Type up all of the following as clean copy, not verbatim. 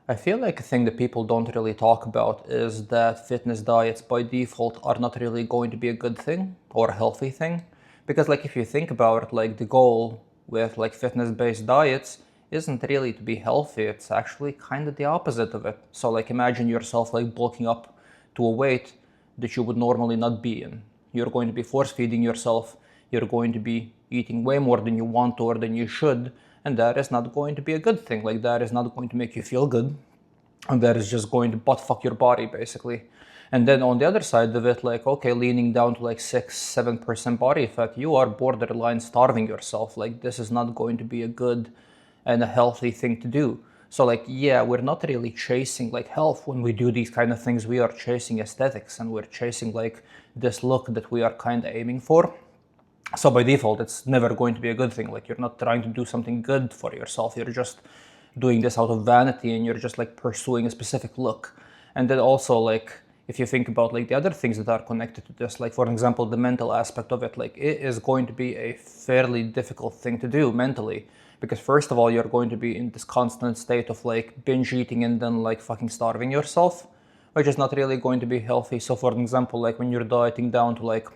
I feel like a thing that people don't really talk about is that fitness diets by default are not really going to be a good thing or a healthy thing. Because like if you think about it, like the goal with like fitness-based diets isn't really to be healthy, it's actually kind of the opposite of it. So like imagine yourself like bulking up to a weight that you would normally not be in. You're going to be force feeding yourself, you're going to be eating way more than you want to or than you should, and that is not going to be a good thing. Like that is not going to make you feel good, and that is just going to butt fuck your body basically. And then on the other side of it, like okay, leaning down to like 6-7% body fat, you are borderline starving yourself. Like this is not going to be a good and a healthy thing to do. So like yeah, we're not really chasing like health when we do these kind of things. We are chasing aesthetics, and we're chasing like this look that we are kind of aiming for. So by default, it's never going to be a good thing. Like you're not trying to do something good for yourself. You're just doing this out of vanity, and you're just like pursuing a specific look. And then also like if you think about like the other things that are connected to this, like for example the mental aspect of it, like it is going to be a fairly difficult thing to do mentally, because first of all you're going to be in this constant state of like binge eating and then like fucking starving yourself, which is not really going to be healthy. So for example, like when you're dieting down to like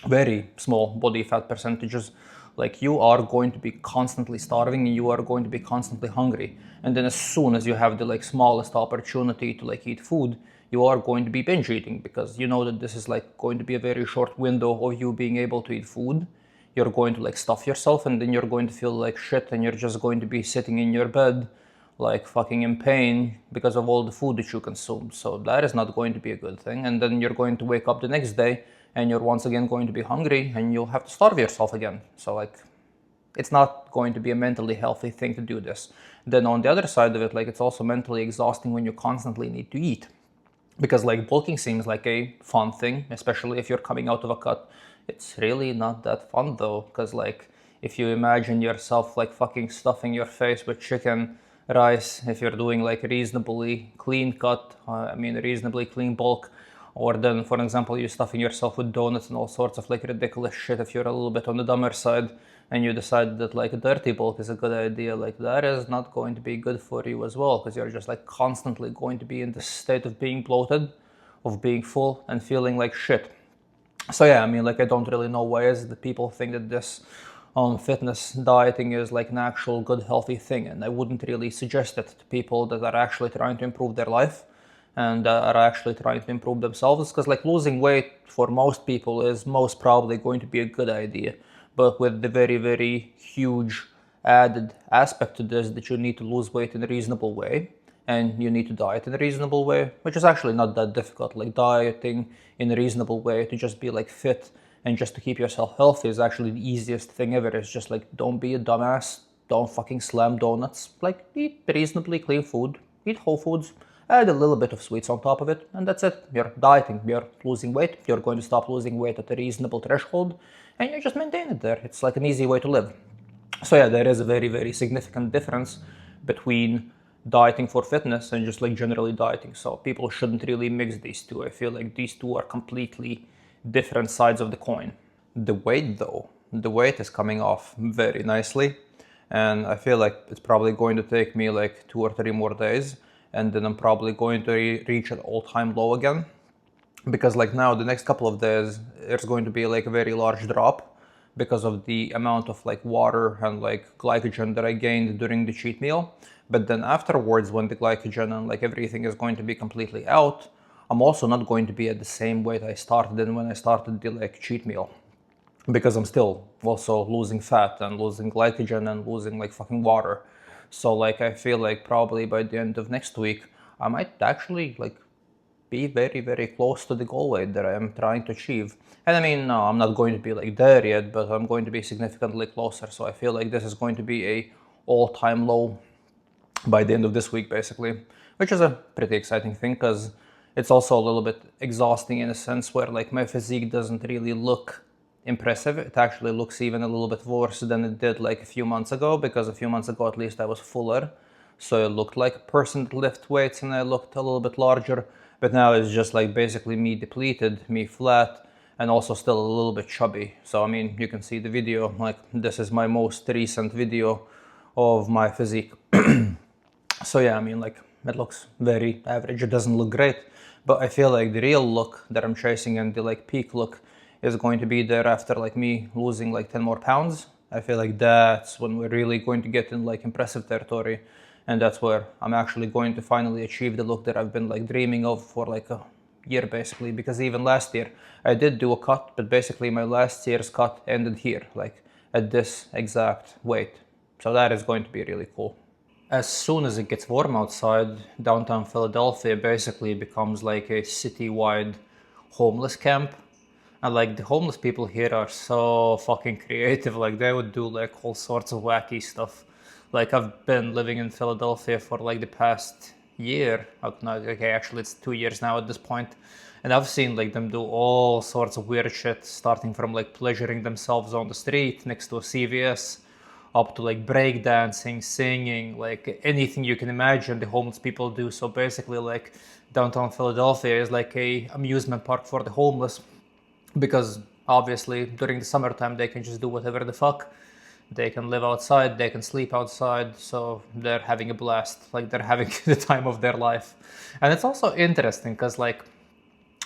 very small body fat percentages, like you are going to be constantly starving and you are going to be constantly hungry. And then as soon as you have the like smallest opportunity to like eat food, you are going to be binge eating, because you know that this is like going to be a very short window of you being able to eat food. You're going to like stuff yourself, and then you're going to feel like shit, and you're just going to be sitting in your bed like fucking in pain because of all the food that you consume. So that is not going to be a good thing. And then you're going to wake up the next day and you're once again going to be hungry, and you'll have to starve yourself again. So like it's not going to be a mentally healthy thing to do this. Then on the other side of it, like it's also mentally exhausting when you constantly need to eat, because like bulking seems like a fun thing, especially if you're coming out of a cut. It's really not that fun though, because like if you imagine yourself like fucking stuffing your face with chicken, rice, if you're doing like reasonably clean cut, reasonably clean bulk, or then for example you stuffing yourself with donuts and all sorts of like ridiculous shit if you're a little bit on the dumber side, and you decide that like a dirty bulk is a good idea, like that is not going to be good for you as well, because you're just like constantly going to be in the state of being bloated, of being full and feeling like shit. So yeah, like I don't really know why is that people think that this fitness dieting is like an actual good healthy thing, and I wouldn't really suggest it to people that are actually trying to improve their life and are actually trying to improve themselves, because like losing weight for most people is most probably going to be a good idea, but with the very, very huge added aspect to this that you need to lose weight in a reasonable way, and you need to diet in a reasonable way, which is actually not that difficult. Like dieting in a reasonable way to just be like fit and just to keep yourself healthy is actually the easiest thing ever. It's just like, don't be a dumbass, don't fucking slam donuts, like eat reasonably clean food, eat whole foods, add a little bit of sweets on top of it, and that's it. You're dieting, you're losing weight, you're going to stop losing weight at a reasonable threshold, and you just maintain it there. It's like an easy way to live. So yeah, there is a very, very significant difference between dieting for fitness and just like generally dieting. So people shouldn't really mix these two. I feel like these two are completely different sides of the coin. The weight though, the weight is coming off very nicely, and I feel like it's probably going to take me like 2 or 3 more days, and then I'm probably going to reach an all-time low again, because like now the next couple of days there's going to be like a very large drop because of the amount of like water and like glycogen that I gained during the cheat meal. But then afterwards, when the glycogen and like everything is going to be completely out, I'm also not going to be at the same weight I started in when I started the like cheat meal, because I'm still also losing fat and losing glycogen and losing like fucking water. So like I feel like probably by the end of next week I might actually like be very, very close to the goal weight that I am trying to achieve. And no, I'm not going to be like there yet, but I'm going to be significantly closer. So I feel like this is going to be a all-time low by the end of this week, basically, which is a pretty exciting thing, because it's also a little bit exhausting in a sense where like my physique doesn't really look impressive. It actually looks even a little bit worse than it did like a few months ago, because a few months ago at least I was fuller, so it looked like a person that lift weights and I looked a little bit larger. But now it's just like basically me depleted, me flat, and also still a little bit chubby. So you can see the video, like this is my most recent video of my physique. So yeah, like it looks very average. It doesn't look great, but I feel like the real look that I'm chasing and the like peak look is going to be there after like me losing like 10 more pounds. I feel like that's when we're really going to get in like impressive territory, and that's where I'm actually going to finally achieve the look that I've been like dreaming of for like a year basically. Because even last year I did do a cut, but basically my last year's cut ended here, like at this exact weight. So that is going to be really cool. As soon as it gets warm outside, downtown Philadelphia basically becomes like a citywide homeless camp. And like the homeless people here are so fucking creative. Like they would do like all sorts of wacky stuff. Like I've been living in Philadelphia for like the past year. No, okay, actually it's 2 years now at this point. And I've seen like them do all sorts of weird shit, starting from like pleasuring themselves on the street next to a CVS, up to like breakdancing, singing, like anything you can imagine the homeless people do. So basically like downtown Philadelphia is like a amusement park for the homeless, because obviously during the summertime they can just do whatever the fuck. They can live outside, they can sleep outside, so they're having a blast, like they're having the time of their life. And it's also interesting because like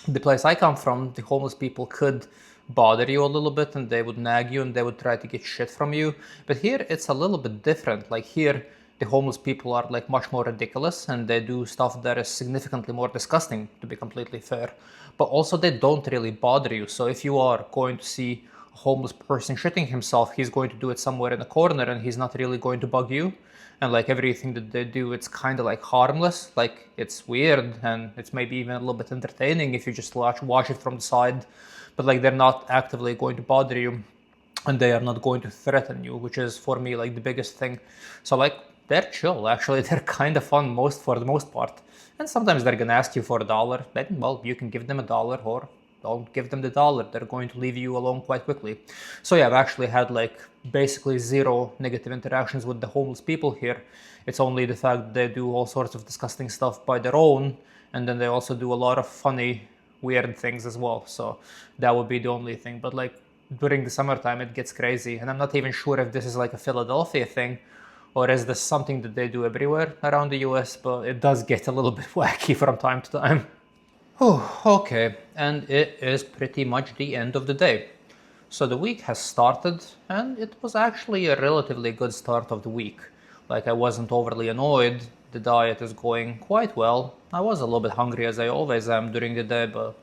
the place I come from, the homeless people could bother you a little bit and they would nag you and they would try to get shit from you. But here it's a little bit different. Like here, the homeless people are like much more ridiculous and they do stuff that is significantly more disgusting, to be completely fair. But also they don't really bother you. So if you are going to see a homeless person shitting himself, he's going to do it somewhere in a corner and he's not really going to bug you. And like everything that they do, it's kind of like harmless. Like it's weird and it's maybe even a little bit entertaining if you just watch it from the side. But like they're not actively going to bother you and they are not going to threaten you, which is for me like the biggest thing. So like they're chill, actually. They're kind of fun for the most part. And sometimes they're gonna ask you for $1. Then well, you can give them $1 or don't give them the $1. They're going to leave you alone quite quickly. So yeah, I've actually had like basically zero negative interactions with the homeless people here. It's only the fact that they do all sorts of disgusting stuff by their own, and then they also do a lot of funny, weird things as well. So that would be the only thing. But like during the summertime, it gets crazy, and I'm not even sure if this is like a Philadelphia thing or is this something that they do everywhere around the US, but it does get a little bit wacky from time to time. Oh, okay, and it is pretty much the end of the day. So the week has started, and it was actually a relatively good start of the week. Like I wasn't overly annoyed, the diet is going quite well. I was a little bit hungry as I always am during the day, but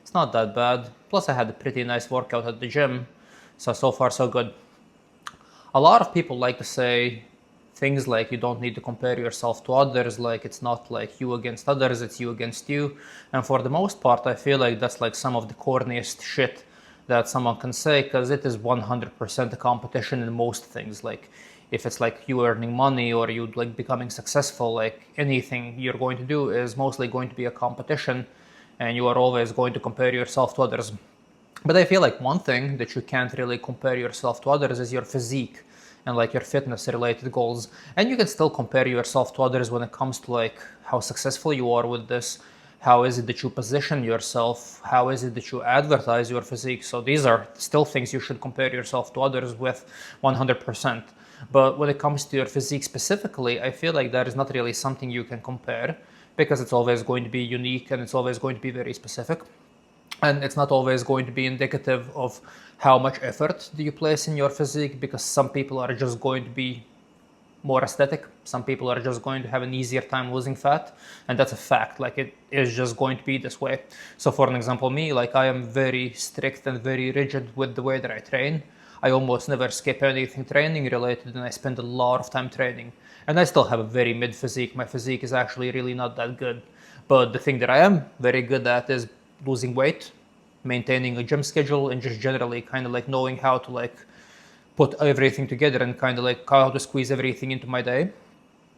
it's not that bad. Plus I had a pretty nice workout at the gym, so far so good. A lot of people like to say things like you don't need to compare yourself to others, like it's not like you against others, it's you against you. And for the most part, I feel like that's like some of the corniest shit that someone can say, because it is 100% a competition in most things. Like if it's like you earning money or you like becoming successful, like anything you're going to do is mostly going to be a competition, and you are always going to compare yourself to others. But I feel like one thing that you can't really compare yourself to others is your physique and like your fitness related goals. And you can still compare yourself to others when it comes to like how successful you are with this. How is it that you position yourself? How is it that you advertise your physique? So these are still things you should compare yourself to others with 100%. But when it comes to your physique specifically, I feel like that is not really something you can compare, because it's always going to be unique and it's always going to be very specific. And it's not always going to be indicative of how much effort do you place in your physique, because some people are just going to be more aesthetic. Some people are just going to have an easier time losing fat, and that's a fact. Like it is just going to be this way. So for an example, me, like I am very strict and very rigid with the way that I train. I almost never skip anything training related, and I spend a lot of time training. And I still have a very mid physique. My physique is actually really not that good. But the thing that I am very good at is losing weight, maintaining a gym schedule, and just generally kind of like knowing how to like put everything together and kind of like how to squeeze everything into my day.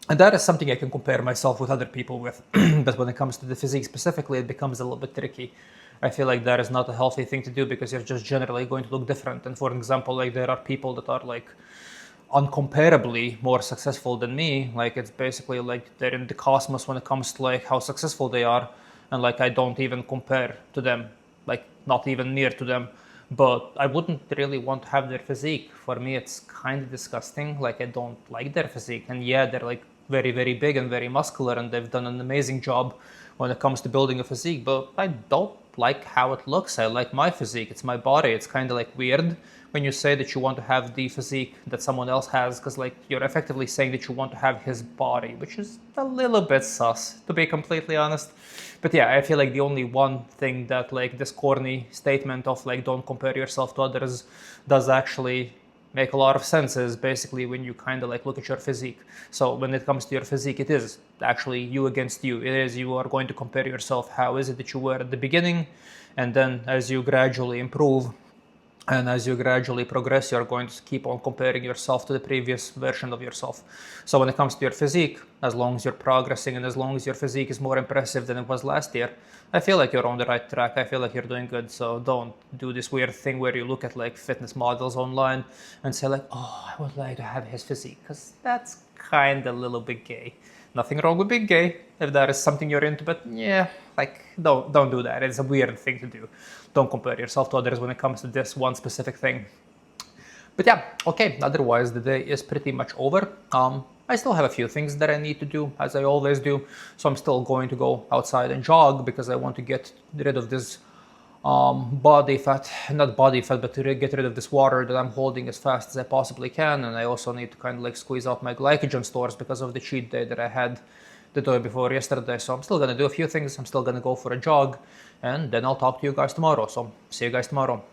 And that is something I can compare myself with other people with. But when it comes to the physique specifically, it becomes a little bit tricky. I feel like that is not a healthy thing to do, because you're just generally going to look different. And for example, like there are people that are like uncomparably more successful than me. Like it's basically like they're in the cosmos when it comes to like how successful they are, and like I don't even compare to them, like not even near to them. But I wouldn't really want to have their physique. For me, it's kind of disgusting. Like I don't like their physique, and yeah, they're like very, very big and very muscular, and they've done an amazing job when it comes to building a physique, but I don't like how it looks. I like my physique. It's my body. It's kind of like weird when you say that you want to have the physique that someone else has, because like you're effectively saying that you want to have his body, which is a little bit sus, to be completely honest. But yeah, I feel like the only one thing that like this corny statement of like don't compare yourself to others does actually make a lot of sense is basically when you kind of like look at your physique. So when it comes to your physique, it is actually you against you. It is you are going to compare yourself. How is it that you were at the beginning? And then as you gradually improve and as you gradually progress, you're going to keep on comparing yourself to the previous version of yourself. So when it comes to your physique, as long as you're progressing and as long as your physique is more impressive than it was last year, I feel like you're on the right track. I feel like you're doing good. So don't do this weird thing where you look at like fitness models online and say like, oh, I would like to have his physique, because that's kind of a little bit gay. Nothing wrong with being gay if that is something you're into, but yeah, like don't do that. It's a weird thing to do. Don't compare yourself to others when it comes to this one specific thing. But yeah, okay, otherwise the day is pretty much over. I still have a few things that I need to do, as I always do. So I'm still going to go outside and jog because I want to get rid of this body fat, not body fat, but to get rid of this water that I'm holding as fast as I possibly can. And I also need to kind of like squeeze out my glycogen stores because of the cheat day that I had the day before yesterday. So I'm still going to do a few things. I'm still going to go for a jog, and then I'll talk to you guys tomorrow. So see you guys tomorrow.